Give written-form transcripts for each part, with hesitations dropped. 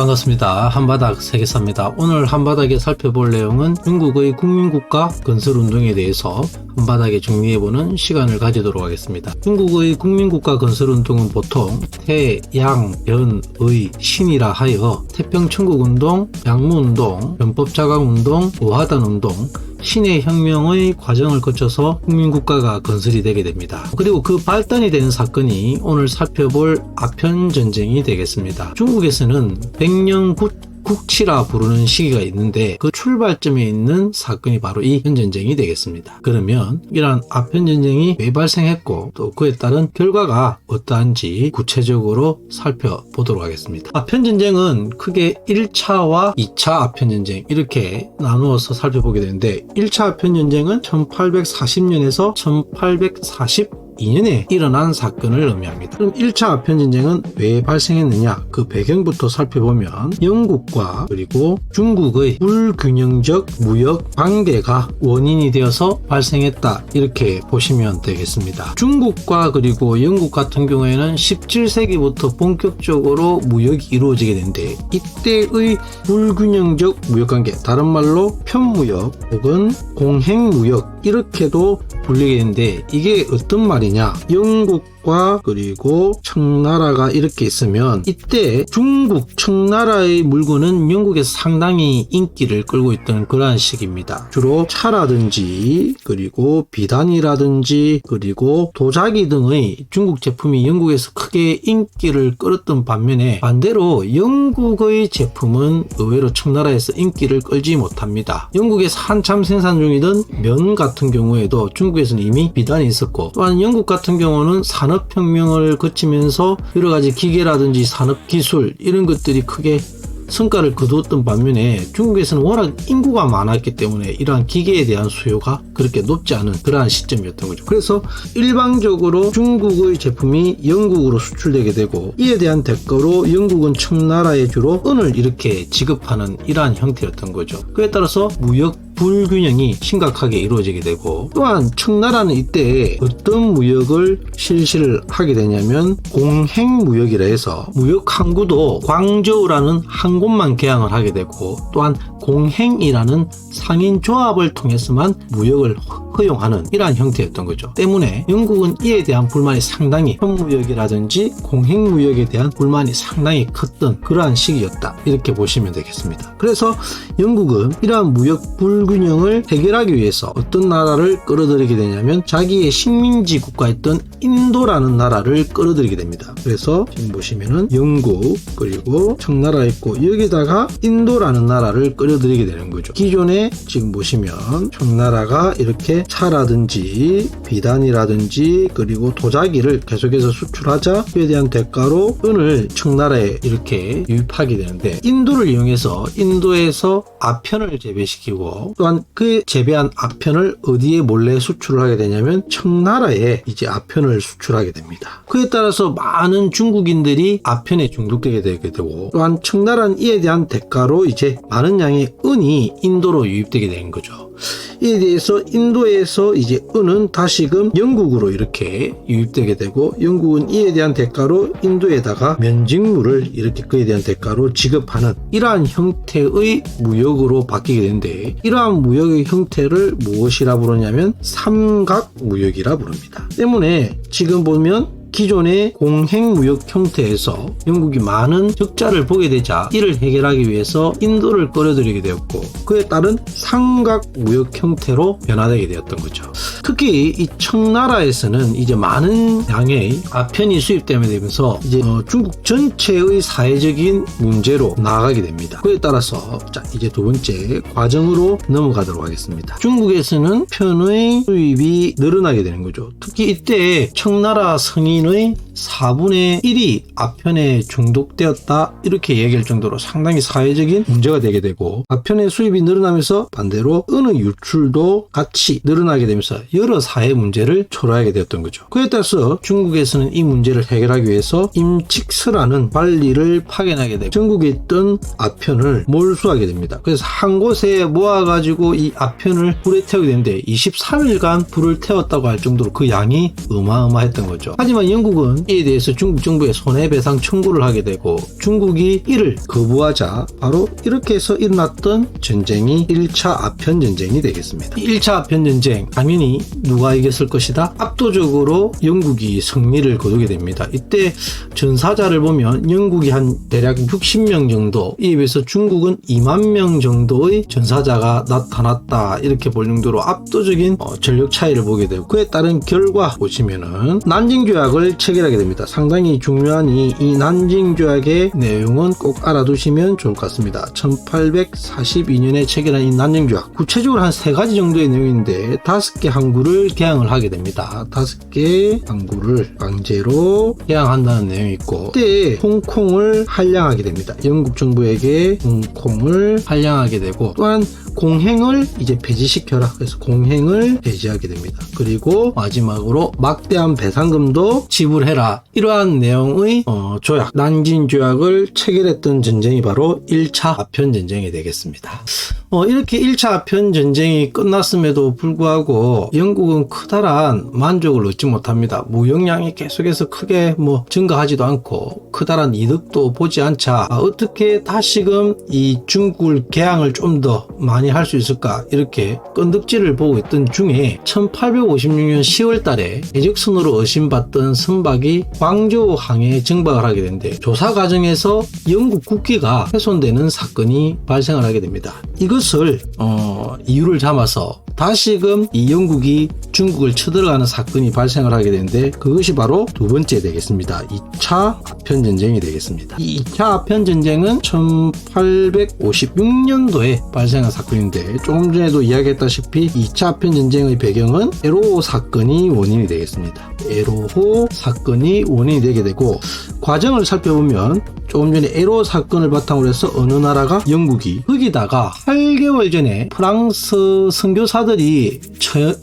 반갑습니다. 한바닥 세계사입니다. 오늘 한바닥에 살펴볼 내용은 중국의 국민국가 건설운동에 대해서 한바닥에 정리해보는 시간을 가지도록 하겠습니다. 중국의 국민국가 건설운동은 보통 태, 양, 변, 의, 신이라 하여 태평천국운동, 양무운동, 변법자강운동, 오하단운동, 신의 혁명의 과정을 거쳐서 국민국가가 건설이 되게 됩니다. 그리고 그 발단이 되는 사건이 오늘 살펴볼 아편전쟁이 되겠습니다. 중국에서는 백년 국치라 부르는 시기가 있는데 그 출발점에 있는 사건이 바로 이 아편전쟁이 되겠습니다. 그러면 이러한 아편전쟁이 왜 발생했고 또 그에 따른 결과가 어떠한지 구체적으로 살펴보도록 하겠습니다. 아편전쟁은 크게 1차와 2차 아편전쟁 이렇게 나누어서 살펴보게 되는데 1차 아편전쟁은 1840년에서 1842년에 일어난 사건을 의미합니다. 그럼 1차 아편전쟁은 왜 발생했느냐? 그 배경부터 살펴보면 영국과 그리고 중국의 불균형적 무역 관계가 원인이 되어서 발생했다 이렇게 보시면 되겠습니다. 중국과 그리고 영국 같은 경우에는 17세기부터 본격적으로 무역이 이루어지게 되는데 이때의 불균형적 무역관계, 다른 말로 편무역 혹은 공행무역 이렇게도 불리게 되는데 이게 어떤 말이냐? 영국과 그리고 청나라가 이렇게 있으면 이때 중국 청나라의 물건은 영국에서 상당히 인기를 끌고 있던 그러한 시기입니다. 주로 차라든지 그리고 비단이라든지 그리고 도자기 등의 중국 제품이 영국에서 크게 인기를 끌었던 반면에 반대로 영국의 제품은 의외로 청나라에서 인기를 끌지 못합니다. 영국에서 한참 생산 중이던 면 같은 경우에도 중국에서는 이미 비단이 있었고 또한 영국 같은 경우는 산업혁명을 거치면서 여러가지 기계라든지 산업기술 이런 것들이 크게 성과를 거두었던 반면에 중국에서는 워낙 인구가 많았기 때문에 이러한 기계에 대한 수요가 그렇게 높지 않은 그러한 시점이었던 거죠. 그래서 일방적으로 중국의 제품이 영국으로 수출되게 되고 이에 대한 대가로 영국은 청나라에 주로 은을 이렇게 지급하는 이러한 형태였던 거죠. 그에 따라서 무역 불균형이 심각하게 이루어지게 되고 또한 청나라는 이때 어떤 무역을 실시를 하게 되냐면 공행무역이라 해서 무역 항구도 광저우라는 한 곳만 개항을 하게 되고 또한 공행이라는 상인조합을 통해서만 무역을 허용하는 이러한 형태였던 거죠. 때문에 영국은 이에 대한 불만이 상당히 현무역이라든지 공행무역에 대한 불만이 상당히 컸던 그러한 시기였다 이렇게 보시면 되겠습니다. 그래서 영국은 이러한 무역 불균형을 해결하기 위해서 어떤 나라를 끌어들이게 되냐면 자기의 식민지 국가였던 인도라는 나라를 끌어들이게 됩니다. 그래서 지금 보시면은 영국 그리고 청나라 있고 여기다가 인도라는 나라를 끌어들이게 되는 거죠. 기존에 지금 보시면 청나라가 이렇게 차라든지 비단이라든지 그리고 도자기를 계속해서 수출하자 그에 대한 대가로 은을 청나라에 이렇게 유입하게 되는데 인도를 이용해서 인도에서 아편을 재배시키고 또한 그 재배한 아편을 어디에 몰래 수출을 하게 되냐면 청나라에 이제 아편을 수출하게 됩니다. 그에 따라서 많은 중국인들이 아편에 중독되게 되게 되고 또한 청나라는 이에 대한 대가로 이제 많은 양의 은이 인도로 유입되게 된 거죠. 이에 대해서 인도에서 이제 은은 다시금 영국으로 이렇게 유입되게 되고 영국은 이에 대한 대가로 인도에다가 면직물을 이렇게 그에 대한 대가로 지급하는 이러한 형태의 무역으로 바뀌게 되는데 이러한 무역의 형태를 무엇이라 부르냐면 삼각무역이라 부릅니다. 때문에 지금 보면 기존의 공행무역 형태에서 영국이 많은 적자를 보게 되자 이를 해결하기 위해서 인도를 끌어들이게 되었고 그에 따른 삼각무역 형태로 변화되게 되었던 거죠. 특히 이 청나라에서는 이제 많은 양의 아편이 수입되면서 이제 중국 전체의 사회적인 문제로 나아가게 됩니다. 그에 따라서 자 이제 두 번째 과정으로 넘어가도록 하겠습니다. 중국에서는 편의 수입이 늘어나게 되는 거죠. 특히 이때 청나라 성인의 4분의 1이 아편에 중독되었다 이렇게 얘기할 정도로 상당히 사회적인 문제가 되게 되고 아편의 수입이 늘어나면서 반대로 은의 유출도 같이 늘어나게 되면서 여러 사회 문제를 초래하게 되었던 거죠. 그에 따라서 중국에서는 이 문제를 해결하기 위해서 임칙서라는 관리를 파견하게 되고 전국에 있던 아편을 몰수하게 됩니다. 그래서 한 곳에 모아가지고 이 아편을 불에 태우게 되는데 23일간 불을 태웠다고 할 정도로 그 양이 어마어마했던 거죠. 하지만 영국은 이에 대해서 중국 정부에 손해배상 청구를 하게 되고 중국이 이를 거부하자 바로 이렇게 해서 일어났던 전쟁이 1차 아편전쟁이 되겠습니다. 1차 아편전쟁 당연히 누가 이겼을 것이다? 압도적으로 영국이 승리를 거두게 됩니다. 이때 전사자를 보면 영국이 한 대략 60명 정도, 이에 비해서 중국은 2만 명 정도의 전사자가 나타났다, 이렇게 볼 정도로 압도적인 전력 차이를 보게 되고, 그에 따른 결과 보시면은 난징조약을 체결하게 됩니다. 상당히 중요한 이 난징조약의 내용은 꼭 알아두시면 좋을 것 같습니다. 1842년에 체결한 이 난징조약, 구체적으로 한 3가지 정도의 내용인데 5개 항구를 개항을 하게 됩니다. 5개 항구를 강제로 개항한다는 내용이 있고, 그때 홍콩을 할량하게 됩니다. 영국 정부에게 홍콩을 할량하게 되고, 또한 공행을 이제 폐지시켜라, 그래서 공행을 폐지하게 됩니다. 그리고 마지막으로 막대한 배상금도 지불해라, 이러한 내용의 조약, 난징조약을 체결했던 전쟁이 바로 1차 아편전쟁이 되겠습니다. 이렇게 1차 아편전쟁이 끝났음에도 불구하고 영국은 커다란 만족을 얻지 못합니다. 무역량이 계속해서 크게 증가하지도 않고 커다란 이득도 보지 않자 어떻게 다시금 이 중국을 개항을 좀 더 많이 할 수 있을까, 이렇게 건덕지를 보고 있던 중에 1856년 10월 달에 해적선으로 의심받던 선박이 광저우항에 정박을 하게 되는데, 조사 과정에서 영국 국기가 훼손되는 사건이 발생을 하게 됩니다. 이것을 이유를 삼아서 다시금 이 영국이 중국을 쳐들어가는 사건이 발생을 하게 되는데, 그것이 바로 두 번째 되겠습니다. 2차 아편전쟁이 되겠습니다. 이 2차 아편전쟁은 1856년도에 발생한 사건인데, 조금 전에도 이야기했다시피 2차 아편전쟁의 배경은 에로호 사건이 원인이 되겠습니다. 에로호 사건이 원인이 되게 되고, 과정을 살펴보면 조금 전에 에로호 사건을 바탕으로 해서 어느 나라가, 영국이 거기다가 8개월 전에 프랑스 선교사들이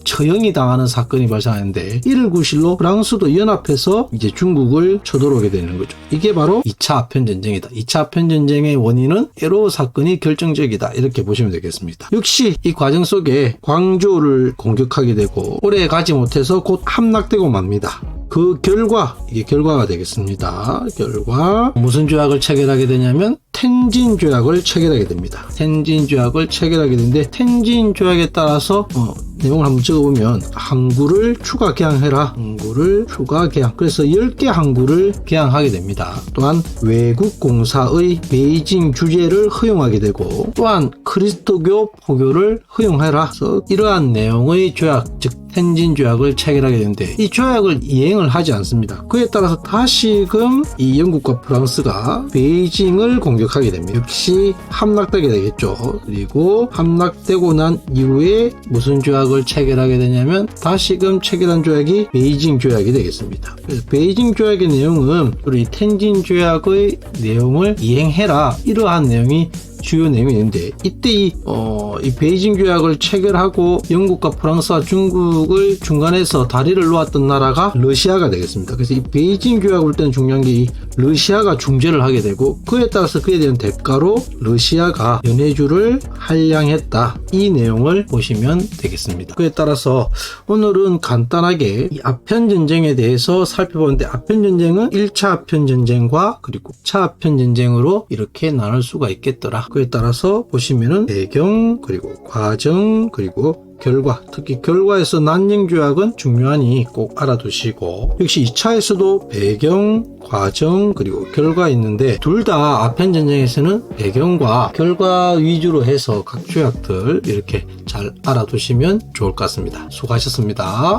처형이 당하는 사건이 발생하는데, 이를 구실로 프랑스도 연합해서 이제 중국을 쳐들어오게 되는 거죠. 이게 바로 2차 아편전쟁이다. 2차 아편전쟁의 원인은 에로호 사건이 결정적이다, 이렇게 보시면 되겠습니다. 역시 이 과정 속에 광저우를 공격하게 되고 오래 가지 못해서 곧 함락되고 맙니다. 그 결과, 이게 결과가 되겠습니다. 결과 무슨 조약을 체결하게 되냐면 텐진 조약을 체결하게 됩니다. 텐진 조약을 체결하게 되는데, 텐진 조약에 따라서 내용을 한번 찍어보면 항구를 추가 개항해라, 항구를 추가 개항, 그래서 10개 항구를 개항하게 됩니다. 또한 외국 공사의 베이징 주재를 허용하게 되고, 또한 그리스도교 포교를 허용해라, 그래서 이러한 내용의 조약, 즉 텐진 조약을 체결하게 되는데, 이 조약을 이행을 하지 않습니다. 그에 따라서 다시금 이 영국과 프랑스가 베이징을 공격하게 됩니다. 역시 함락되게 되겠죠. 그리고 함락되고 난 이후에 무슨 조약을 체결하게 되냐면, 다시금 체결한 조약이 베이징 조약이 되겠습니다. 그래서 베이징 조약의 내용은 우리 텐진 조약의 내용을 이행해라, 이러한 내용이 주요 내용이 있는데, 이때 이 베이징 조약을 체결하고 영국과 프랑스와 중국을 중간에서 다리를 놓았던 나라가 러시아가 되겠습니다. 그래서 이 베이징 조약을 볼 때는 중요한 게 이 러시아가 중재를 하게 되고, 그에 따라서 그에 대한 대가로 러시아가 연해주를 할량했다, 이 내용을 보시면 되겠습니다. 그에 따라서 오늘은 간단하게 이 아편전쟁에 대해서 살펴보는데, 아편전쟁은 1차 아편전쟁과 그리고 2차 아편전쟁으로 이렇게 나눌 수가 있겠더라. 그에 따라서 보시면은 배경, 그리고 과정, 그리고 결과, 특히 결과에서 난징조약은 중요하니 꼭 알아두시고, 역시 2차에서도 배경, 과정, 그리고 결과 있는데, 둘 다 아편전쟁에서는 배경과 결과 위주로 해서 각 조약들 이렇게 잘 알아두시면 좋을 것 같습니다. 수고하셨습니다.